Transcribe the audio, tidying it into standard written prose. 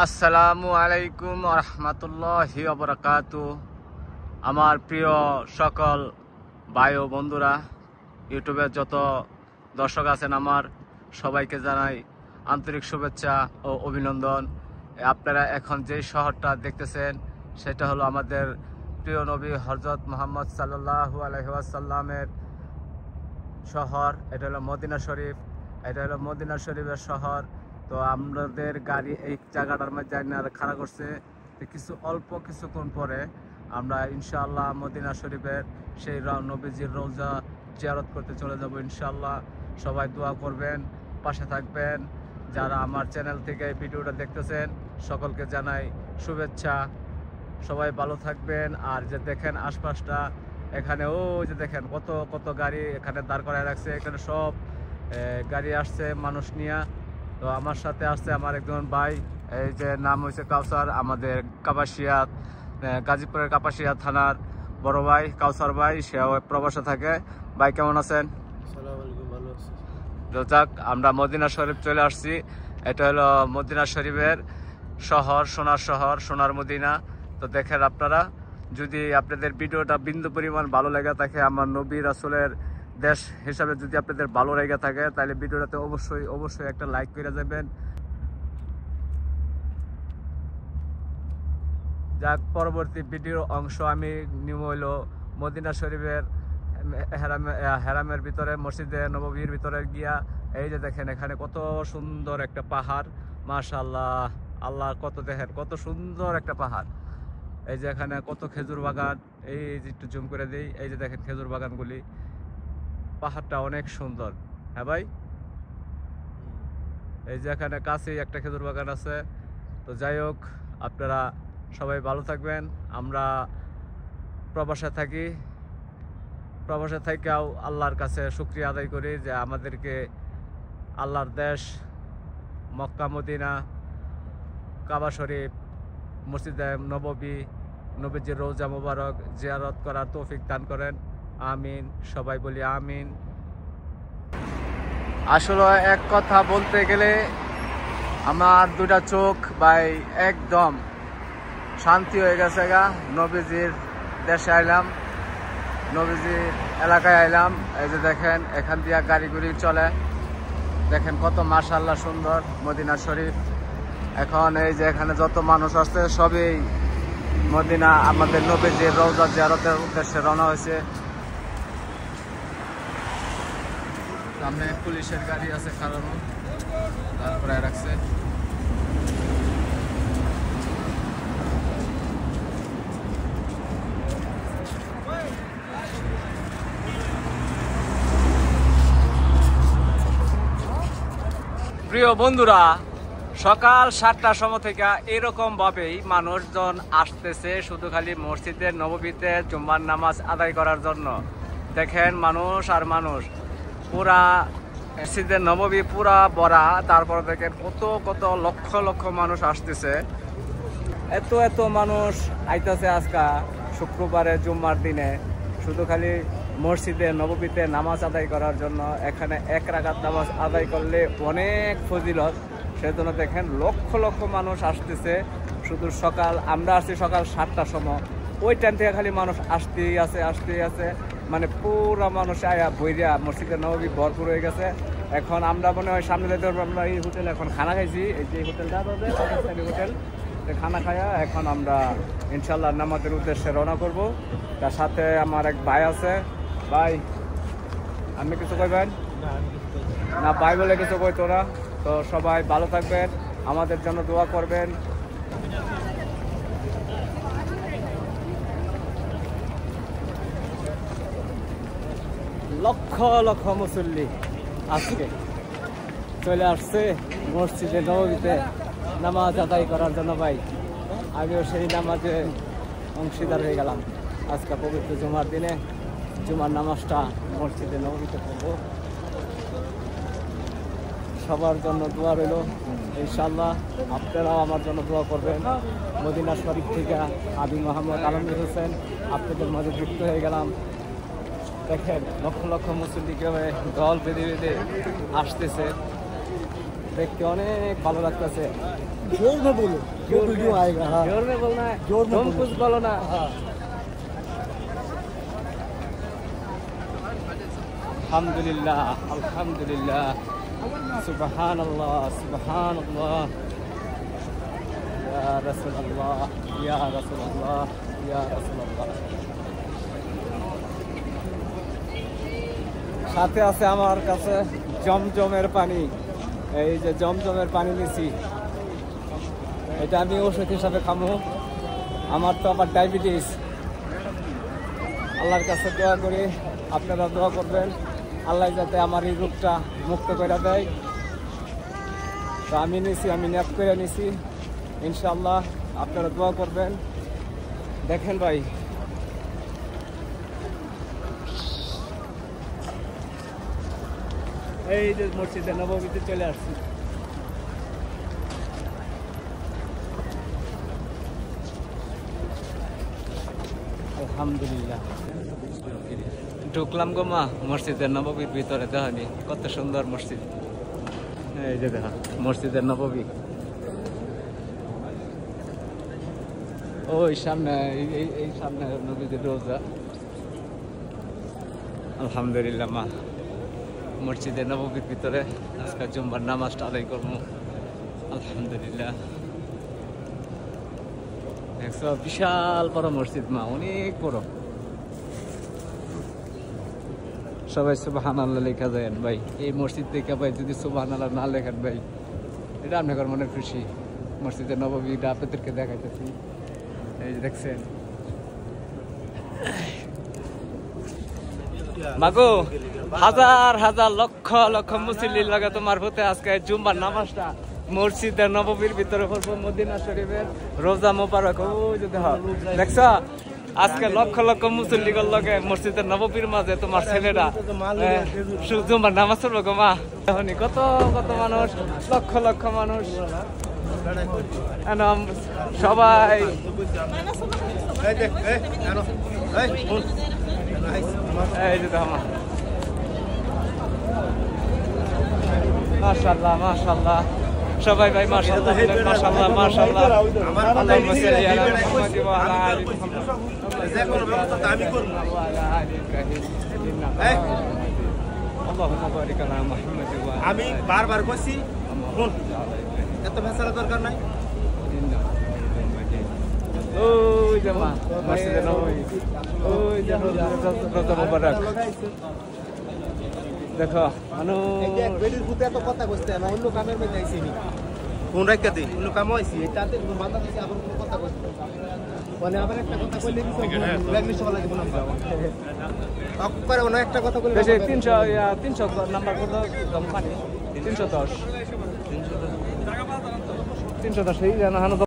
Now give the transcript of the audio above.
আসসালামু আলাইকুম রহমতুল্লাহি ওয়া বারাকাতুহু। আমার প্রিয় সকল ভাই ও বন্ধুরা, ইউটিউবের যত দর্শক আছেন, আমার সবাইকে জানাই আন্তরিক শুভেচ্ছা ও অভিনন্দন। আপনারা এখন যে শহরটা দেখতেছেন সেটা হলো আমাদের প্রিয় নবী হযরত মুহাম্মদ সাল্লাল্লাহু আলাইহি ওয়াসাল্লামের শহর। এটা হলো মদিনা শরীফ। এটা হলো মদিনা শরীফের শহর। তো আমাদের গাড়ি এই জায়গাটার মধ্যে খাড়া করছে। তো অল্প কিছুক্ষণ পরে আমরা ইনশাআল্লাহ মদিনা শরীফের সেই নবীজির রওজা জিয়ারত করতে চলে যাব ইনশাআল্লাহ। সবাই দোয়া করবেন, পাশে থাকবেন। যারা আমার চ্যানেল থেকে এই ভিডিওটা দেখতেছেন সকলকে জানাই শুভেচ্ছা। সবাই ভালো থাকবেন। আর যে দেখেন আশপাশটা, এখানে ওই যে দেখেন কত কত গাড়ি এখানে দাঁড় করায় রাখছে। এখানে সব গাড়ি আসছে মানুষ নিয়ে। তো আমার সাথে আসছে আমার একজন ভাই, এই যে নাম হয়েছে কাউসার, আমাদের কাপাসিয়া গাজীপুরের কাপাসিয়া থানার বড় ভাই কাউসার ভাই। সেও প্রবাসে থাকে। ভাই কেমন আছেন? ভালো আছি। তো যাক, আমরা মদিনা শরীফ চলে আসছি। এটা হলো মদিনা শরীফের শহর, সোনার শহর, সোনার মদিনা। তো দেখেন আপনারা, যদি আপনাদের ভিডিওটা বিন্দু পরিমাণ ভালো লেগে থাকে, আমার নবী রাসূলের দেশ হিসাবে যদি আপনাদের ভালো লেগে থাকে, তাহলে ভিডিওটাতে অবশ্যই অবশ্যই একটা লাইক করে যাবেন। যাক, পরবর্তী ভিডিওর অংশ আমি নিব হইল মদিনা শরীফের হেরামের ভিতরে, মসজিদে নববীর ভিতরে গিয়া। এই যে দেখেন এখানে কত সুন্দর একটা পাহাড়, মাশাআল্লাহ। আল্লাহ কত দেখেন কত সুন্দর একটা পাহাড়। এই যে এখানে কত খেজুর বাগান, এই যে একটু জুম করে দিই, এই যে দেখেন খেজুর বাগানগুলি। পাহাড়টা অনেক সুন্দর। হ্যাঁ ভাই, এই যে এখানে কাছেই একটা খেজুর বাগান আছে। তো যাই হোক, আপনারা সবাই ভালো থাকবেন। আমরা প্রবাসে থাকি, প্রবাসে থেকেও আল্লাহর কাছে শুকরিয়া আদায় করি যে আমাদেরকে আল্লাহর দেশ মক্কা মদিনা, কাবা শরীফ, মসজিদে নববী, নবীজির রওজা মুবারক জিয়ারত করার তৌফিক দান করেন। আমিন। সবাই বলি আমিন। আসলে এক কথা বলতে গেলে আমার দুটা চোখ ভাই একদম শান্তি হয়ে গেছে গা। নবীজির দেশে আইলাম, নবীজির এলাকায় আইলাম। এই যে দেখেন এখান দিয়ে গাড়িগুলি চলে, দেখেন কত মাশাআল্লাহ সুন্দর মদিনা শরীফ। এখন এই যে এখানে যত মানুষ আসছে সবই মদিনা আমাদের নবীজির রওজা জিয়ারতের উদ্দেশ্যে রওনা হয়েছে। সামনে পুলিশের গাড়ি আছে খারানো, তারপরে রাখছে। প্রিয় বন্ধুরা, সকাল 7টার সময় থেকে এরকম ভাবেই মানুষজন আসতেছে শুধু খালি মসজিদের নববীতে জুম্মার নামাজ আদায় করার জন্য। দেখেন মানুষ আর মানুষ, পুরা মসজিদের নববী পুরা ভরা। তারপর দেখেন কত কত লক্ষ লক্ষ মানুষ আসতেছে। এত এত মানুষ আইতেছে আজকা শুক্রবারে জুম্মার দিনে শুধু খালি মসজিদে নববীতে নামাজ আদায় করার জন্য। এখানে এক রাকাত নামাজ আদায় করলে অনেক ফজিলত। সেজন্য দেখেন লক্ষ লক্ষ মানুষ আসতেছে শুধু সকাল। আমরা আসছি সকাল 7টার সময়, ওই টাইম থেকে খালি মানুষ আসতেই আছে। মানে পুরা মানুষ আয়া বইরা মসজিদের নববী ভরপুর হয়ে গেছে। এখন আমরা মনে হয় সামনে যেতে পারবো। আমরা এই হোটেলে এখন খানা খাইছি, এই যে হোটেলটা আছে পাকিস্তানি হোটেল, খানা খায়া এখন আমরা ইনশাল্লাহ নামাজের উদ্দেশ্যে রওনা করব। তার সাথে আমার এক ভাই আছে। ভাই, আপনি কিছু কইবেন না? ভাই বলে কিছু কই তোরা। তো সবাই ভালো থাকবেন, আমাদের জন্য দোয়া করবেন। লক্ষ লক্ষ মুসল্লি আজকে চলে আসছে মসজিদে নববীতে নামাজ আদায় করার জন্য। ভাই, আমিও সেই নামাজে অংশীদার হয়ে গেলাম। আজকে পবিত্র জুমার দিনে জুমার নামাজটা মসজিদে নববীতে পড়ব। সবার জন্য দোয়া রইল ইনশাআল্লাহ। আপনারাও আমার জন্য দোয়া করবেন। মদিনা শরীফ থেকে আমি মোহাম্মদ আলমগীর হোসেন আপনাদের মাঝে যুক্ত হয়ে গেলাম। দেখেন লক্ষ লক্ষ মুসল্লি দল বেঁধে বেঁধে আসতেছে। দেখতে অনেক ভালো লাগতেছে। जोर में बोलो, जो वीडियो आएगा। हाँ, जोर में बोलना है, जोर में तुम बोलो। कुछ बोलो ना। हाँ, अल्हम्दुलिल्लाह, अल्हम्दुलिल्लाह, सुबहान अल्लाह, सुबहान अल्लाह, या रसूल अल्लाह, या रसूल अल्लाह, या रसूल अल्लाह। সাথে আছে আমার কাছে জমজমের পানি। এই যে জমজমের পানি নিছি, এটা আমি ওষুধ হিসাবে খামো। আমার তো আবার ডায়াবেটিস। আল্লাহর কাছে দোয়া করি, আপনারা দোয়া করবেন আল্লাহ যাতে আমার এই রোগটা মুক্ত করে দেয়। তো আমি নিছি, আমি নিয়াত করে নিছি, ইনশাআল্লাহ আপনারা দোয়া করবেন। দেখেন ভাই, এই যে মসজিদে নববীতে চলে আসছি। আলহামদুলিল্লাহ ঢুকলাম গো মা মসজিদের নববীর ভিতরে। দেখনি কত সুন্দর মসজিদ। এই যে দেখা মসজিদের নববী, ওই সামনে এই সামনে নবীদের রোজা। আলহামদুলিল্লাহ মা মসজিদের নববীর ভিতরে আজকে জুম্মার নামাজটা আদায় করবো। আলহামদুলিল্লাহ দেখছো বিশাল বড় মসজিদ মা, অনেক বড়। সবাই সুবহানাল্লাহ লেখা যায় ভাই। এই মসজিদ থেকে ভাই যদি সুবহানাল্লাহ না লেখেন ভাই, এটা আপনার মনে খুশি। মসজিদের নববীটা আপনাদেরকে দেখাইতেছি, এই যে দেখছেন। মাগো হাজার হাজার লক্ষ লক্ষ মুসল্লির লাগে তোমার হতে আজকে জুম্মার নামাজটা মসজিদের নববীর ভিতরে পড়বো। মদিনা শরীফের রোজা মোবারক। ওই যে দেখছ আজকে লক্ষ লক্ষ মুসল্লিগুলোর লগে মসজিদের নববীর মাঝে তোমার ছেলেরা জুম্মার নামাজ পড়বো গো মা। কত কত মানুষ, লক্ষ লক্ষ মানুষ সবাই। এই যে দেখো মাশাআল্লাহ মাশাআল্লাহ সবাই ভাই মাশাআল্লাহ মাশাআল্লাহ মাশাআল্লাহ। আল্লাহুম্মা সাল্লি আলা মুহাম্মাদ ওয়া আলা আলি মুহাম্মাদ। আল্লাহুম্মা বারিক আলা মুহাম্মাদ ওয়া আলা। আমি বারবার কইছি শুন, এত ফেসালা দরকার নাই। ওই যে মা মসজিদে নববী, ওই যে রোজা মোবারক। দেখো বেডির ভূতে এত কথা কইতে না, অন্য কামের মধ্যে আইছি আমি। ফোন রাখতে দে, অন্য কাম আইছি, এটাতে মাথা দিছি আবার কোনো কথা কইতে। মানে আবার একটা কথা কইলে কি ব্ল্যাকলিস্ট হওয়া লাগে না। করে অন্য একটা কথা কইলে 300 নাম্বার কত কোম্পানি 310 এই জানা